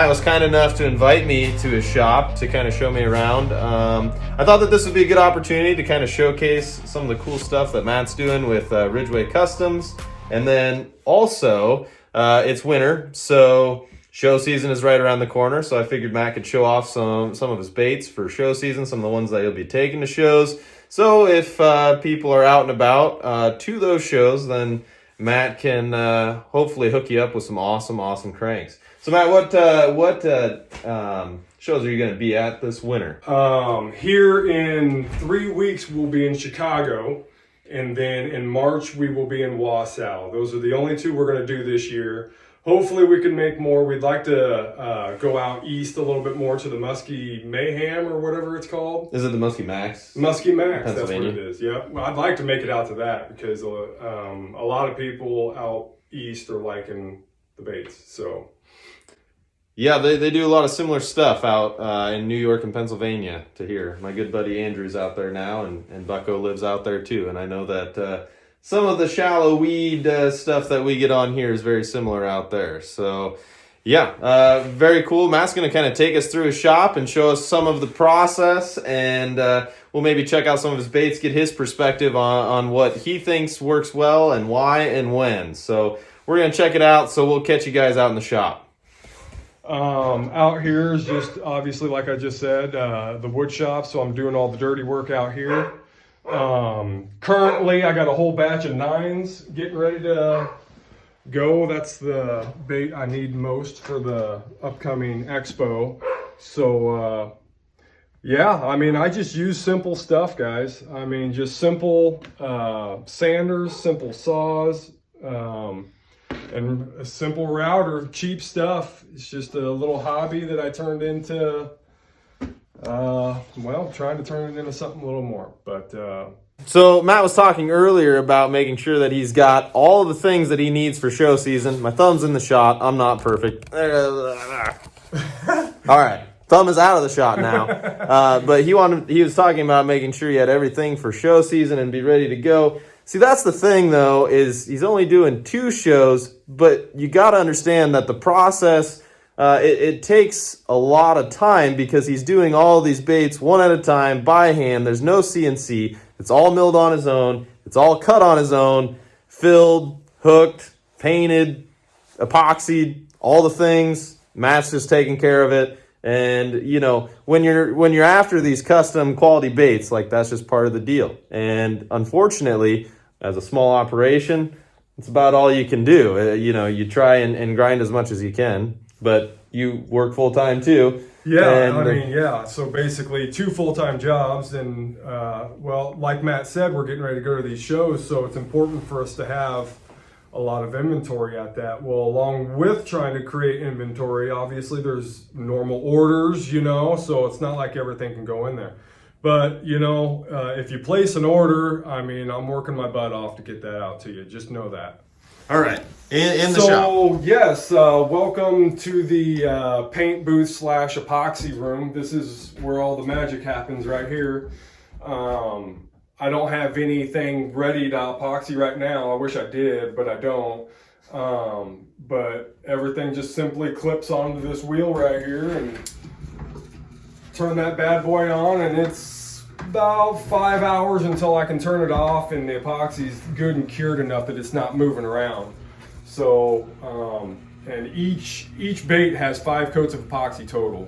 Matt was kind enough to invite me to his shop to kind of show me around. I thought that this would be a good opportunity to kind of showcase some of the cool stuff that Matt's doing with Ridgway Customs. And then also, it's winter, so show season is right around the corner. So I figured Matt could show off some of his baits for show season, some of the ones that he'll be taking to shows. So if people are out and about to those shows, then Matt can hopefully hook you up with some awesome cranks. So Matt, what shows are you going to be at this winter? Here in 3 weeks we'll be in Chicago, and then in March we will be in Wausau. Those are the only two we're going to do this year. Hopefully we can make more. We'd like to go out east a little bit more to the Musky Mayhem or whatever it's called. Is it the Musky Max? Musky Max, that's what it is. Yeah, well, I'd like to make it out to that because a lot of people out east are liking the baits. So yeah, they do a lot of similar stuff out in New York and Pennsylvania to here. My good buddy Andrew's out there now, and Bucko lives out there too. And I know that some of the shallow weed stuff that we get on here is very similar out there. So yeah, very cool. Matt's going to kind of take us through his shop and show us some of the process, and we'll maybe check out some of his baits, get his perspective on what he thinks works well and why and when. So we're going to check it out, so we'll catch you guys out in the shop. Out here is just obviously, like I just said, the wood shop, so I'm doing all the dirty work out here. Currently I got a whole batch of 9s getting ready to go. That's the bait I need most for the upcoming expo. So yeah, I mean, I just use simple stuff, guys. I mean, just simple sanders, simple saws, and a simple router, cheap stuff. It's just a little hobby that I turned into, well, trying to turn it into something a little more. But so Matt was talking earlier about making sure that he's got all of the things that he needs for show season. My thumb's in the shot. I'm not perfect. All right, thumb is out of the shot now. But he was talking about making sure he had everything for show season and be ready to go. See, that's the thing, though, is he's only doing 2 shows, but you got to understand that the process, it takes a lot of time because he's doing all these baits one at a time by hand. There's no CNC. It's all milled on his own. It's all cut on his own, filled, hooked, painted, epoxied, all the things. Matt's just taking care of it. And you know, when you're after these custom quality baits, like, that's just part of the deal. And unfortunately, as a small operation, it's about all you can do. You know, you try and grind as much as you can, but you work full time too. Yeah, I mean, yeah. So basically 2 full-time jobs, and well, like Matt said, we're getting ready to go to these shows, so it's important for us to have a lot of inventory at that. Well, along with trying to create inventory, obviously there's normal orders, you know, so it's not like everything can go in there. But, you know, if you place an order, I mean, I'm working my butt off to get that out to you. Just know that. All right, in the shop. So, yes, welcome to the paint booth / epoxy room. This is where all the magic happens right here. I don't have anything ready to epoxy right now. I wish I did, but I don't. But everything just simply clips onto this wheel right here, and turn that bad boy on, and it's about 5 hours until I can turn it off, and the epoxy's good and cured enough that it's not moving around. So, and each bait has 5 coats of epoxy total.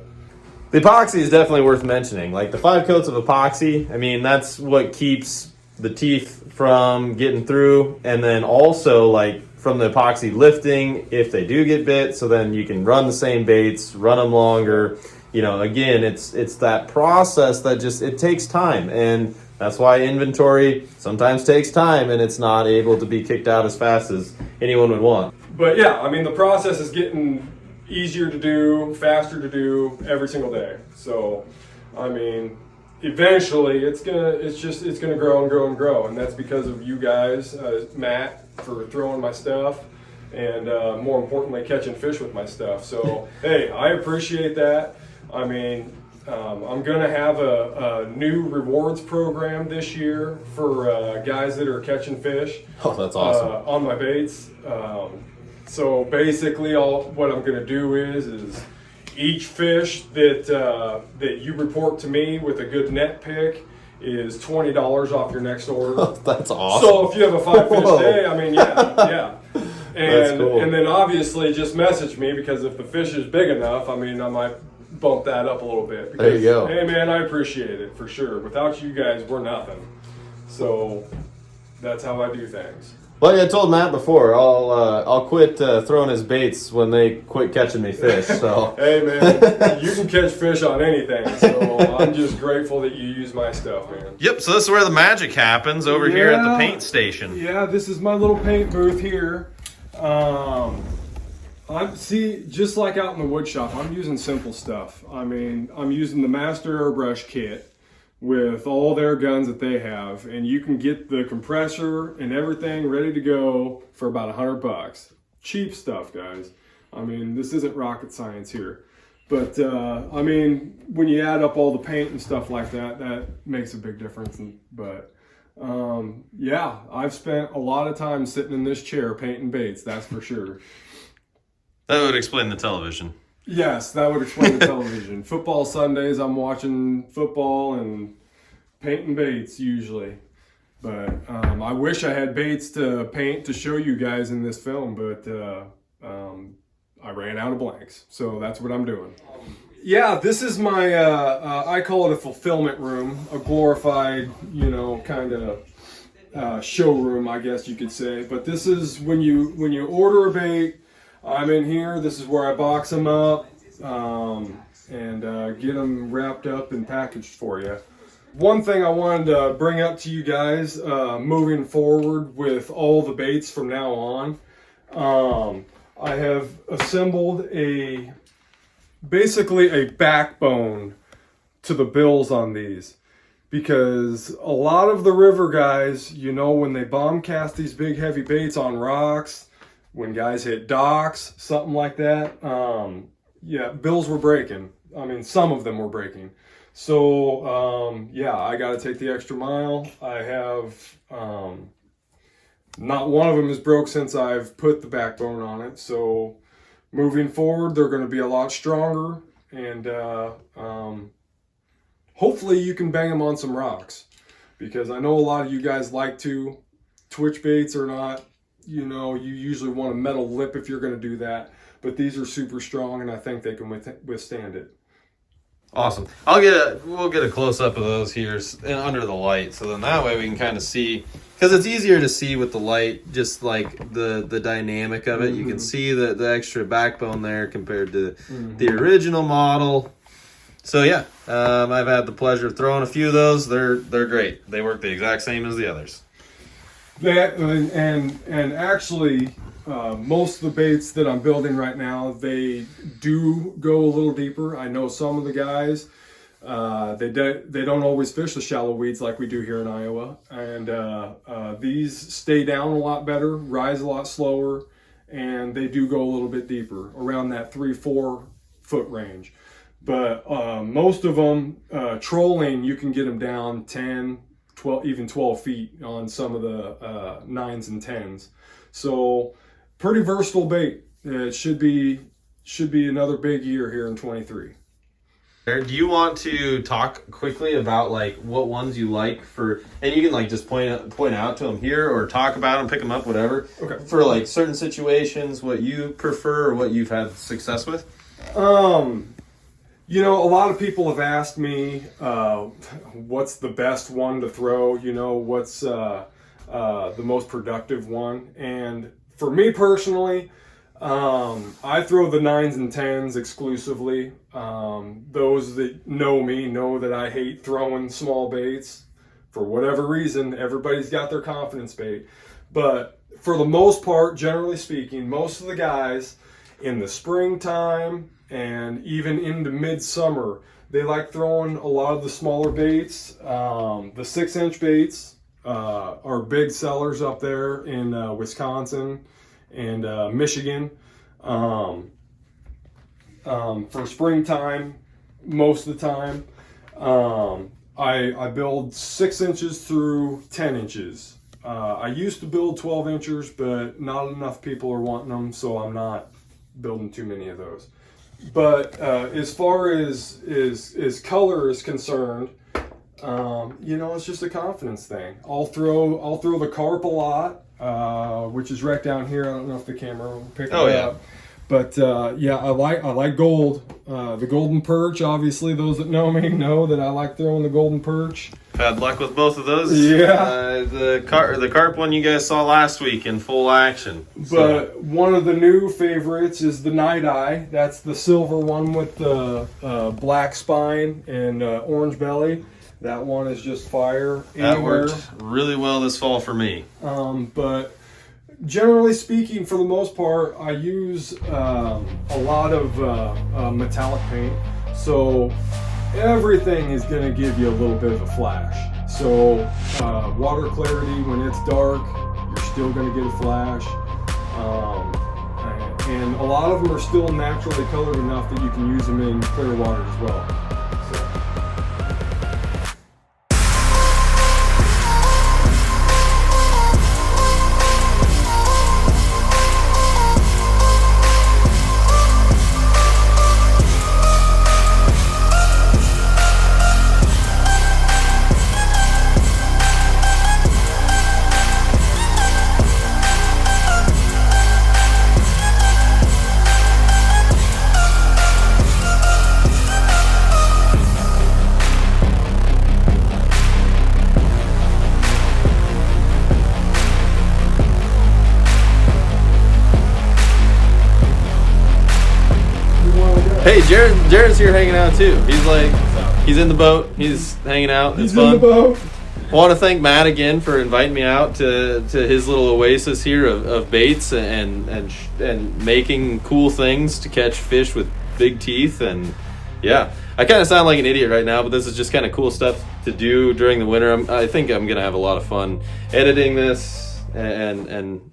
The epoxy is definitely worth mentioning. Like, the 5 coats of epoxy, I mean, that's what keeps the teeth from getting through, and then also, like, from the epoxy lifting if they do get bit, so then you can run the same baits, run them longer. You know, again, it's that process that just, it takes time, and that's why inventory sometimes takes time, and it's not able to be kicked out as fast as anyone would want. But yeah, I mean, the process is getting easier to do, faster to do every single day. So, I mean, eventually it's gonna grow and grow and grow, and that's because of you guys, Matt, for throwing my stuff, and more importantly, catching fish with my stuff. So, hey, I appreciate that. I mean, I'm gonna have a new rewards program this year for guys that are catching fish. Oh, that's awesome. On my baits. So basically, what I'm gonna do is Each fish that you report to me with a good net pick is $20 off your next order. That's awesome. So if you have a 5-fish day, I mean, yeah. That's cool. And then obviously just message me, because if the fish is big enough, I mean, I might bump that up a little bit. Because, there you go. Hey man, I appreciate it for sure. Without you guys, we're nothing. So that's how I do things. Like I told Matt before, I'll quit throwing his baits when they quit catching me fish. So hey man, you can catch fish on anything. So I'm just grateful that you use my stuff, man. Yep. So this is where the magic happens over here at the paint station. Yeah, this is my little paint booth here. Just like out in the wood shop, I'm using simple stuff. I mean, I'm using the Master Airbrush kit with all their guns that they have, and you can get the compressor and everything ready to go for about $100. Cheap stuff, guys. I mean, this isn't rocket science here. But, I mean, when you add up all the paint and stuff like that, that makes a big difference. Yeah, I've spent a lot of time sitting in this chair painting baits, that's for sure. That would explain the television. Yes, that would explain the television. Football Sundays, I'm watching football and painting baits usually. But I wish I had baits to paint to show you guys in this film, but I ran out of blanks. So that's what I'm doing. Yeah, this is my, I call it a fulfillment room, a glorified, kind of showroom, I guess you could say. But this is when you order a bait, I'm in here. This is where I box them up and get them wrapped up and packaged for you. One thing I wanted to bring up to you guys moving forward with all the baits from now on, I have assembled basically a backbone to the bills on these, because a lot of the river guys, when they bomb cast these big heavy baits on rocks, when guys hit docks, something like that, yeah, bills were breaking. I mean, some of them were breaking. So, yeah, I got to take the extra mile. I have, not one of them is broke since I've put the backbone on it. So moving forward, they're going to be a lot stronger, and hopefully you can bang them on some rocks, because I know a lot of you guys like to. Twitch baits or not, you usually want a metal lip if you're going to do that, but these are super strong, and I think they can withstand it. Awesome. We'll get a close up of those here under the light, so then that way we can kind of see, because it's easier to see with the light, just like the dynamic of it. Mm-hmm. You can see the extra backbone there compared to the original model. So yeah, I've had the pleasure of throwing a few of those. They're great. They work the exact same as the others. That and actually, most of the baits that I'm building right now, they do go a little deeper. I know some of the guys, they don't always fish the shallow weeds like we do here in Iowa, and these stay down a lot better, rise a lot slower, and they do go a little bit deeper, around that 3-4 foot range. But most of them, trolling, you can get them down 10, 12, even 12 feet on some of the 9s and 10s. So pretty versatile bait. It should be another big year here in 23. Do you want to talk quickly about like what ones you like for, and you can like just point out to them here, or talk about them, pick them up, whatever. Okay. For like certain situations, what you prefer or what you've had success with? A lot of people have asked me, what's the best one to throw? What's the most productive one? And for me personally, I throw the 9s and 10s exclusively. Those that know me know that I hate throwing small baits. For whatever reason, everybody's got their confidence bait. But for the most part, generally speaking, most of the guys in the springtime and even into midsummer, they like throwing a lot of the smaller baits. The 6-inch baits are big sellers up there in Wisconsin and Michigan. For springtime, most of the time, I build 6 inches through 10 inches. I used to build 12 inchers, but not enough people are wanting them, so I'm not building too many of those. But as far as color is concerned, you know, it's just a confidence thing. I'll throw the carp a lot, which is right down here. I don't know if the camera will pick it up. But yeah, I like gold. The golden perch, obviously, those that know me know that I like throwing the golden perch. Had luck with both of those. Yeah. The carp one you guys saw last week in full action. But one of the new favorites is the night eye. That's the silver one with the black spine and orange belly. That one is just fire. That worked really well this fall for me. But generally speaking, for the most part, I use a lot of metallic paint. So everything is going to give you a little bit of a flash. So water clarity, when it's dark, you're still going to get a flash. And a lot of them are still naturally colored enough that you can use them in clear water as well. Hey, Jared's here hanging out too. He's in the boat. He's hanging out. It's fun. In the boat. I want to thank Matt again for inviting me out to his little oasis here of baits and making cool things to catch fish with big teeth. And yeah, I kind of sound like an idiot right now, but this is just kind of cool stuff to do during the winter. I think I'm gonna have a lot of fun editing this and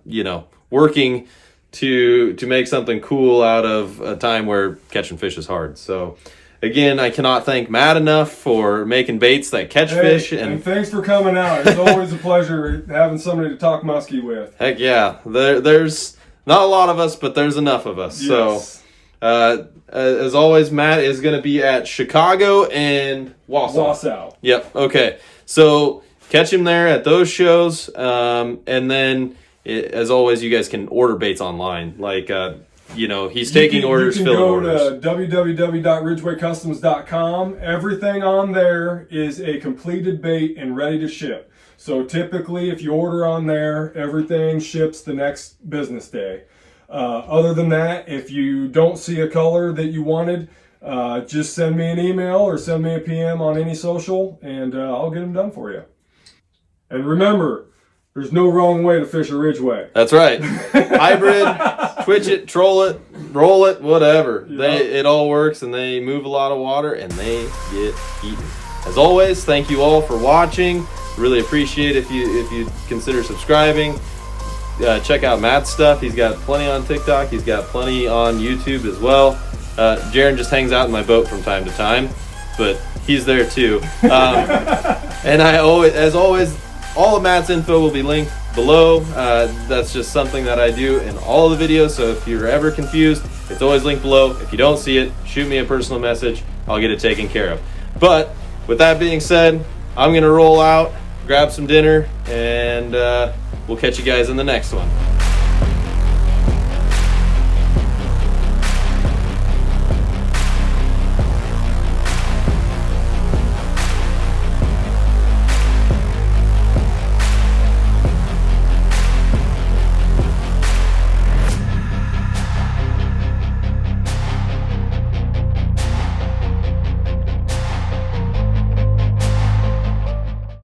you know, working to make something cool out of a time where catching fish is hard. So again, I cannot thank Matt enough for making baits that catch fish. And thanks for coming out. It's always a pleasure having somebody to talk musky with. Heck yeah. There's not a lot of us, but there's enough of us. Yes. So as always, Matt is going to be at Chicago and Wausau. Yep. Okay. So catch him there at those shows. And then as always, you guys can order baits online. Like, you know, he's taking orders, filling orders. You can go to www.ridgwaycustoms.com. Everything on there is a completed bait and ready to ship. So typically, if you order on there, everything ships the next business day. Other than that, if you don't see a color that you wanted, just send me an email or send me a PM on any social, and I'll get them done for you. And remember, there's no wrong way to fish a Ridgway. That's right. Hybrid, twitch it, troll it, roll it, whatever. Yep. It all works, and they move a lot of water, and they get eaten. As always, thank you all for watching. Really appreciate if you consider subscribing. Check out Matt's stuff. He's got plenty on TikTok. He's got plenty on YouTube as well. Jaron just hangs out in my boat from time to time, but he's there too. And as always, all of Matt's info will be linked below. That's just something that I do in all of the videos, so if you're ever confused, it's always linked below. If you don't see it, shoot me a personal message. I'll get it taken care of. But with that being said, I'm going to roll out, grab some dinner, and we'll catch you guys in the next one.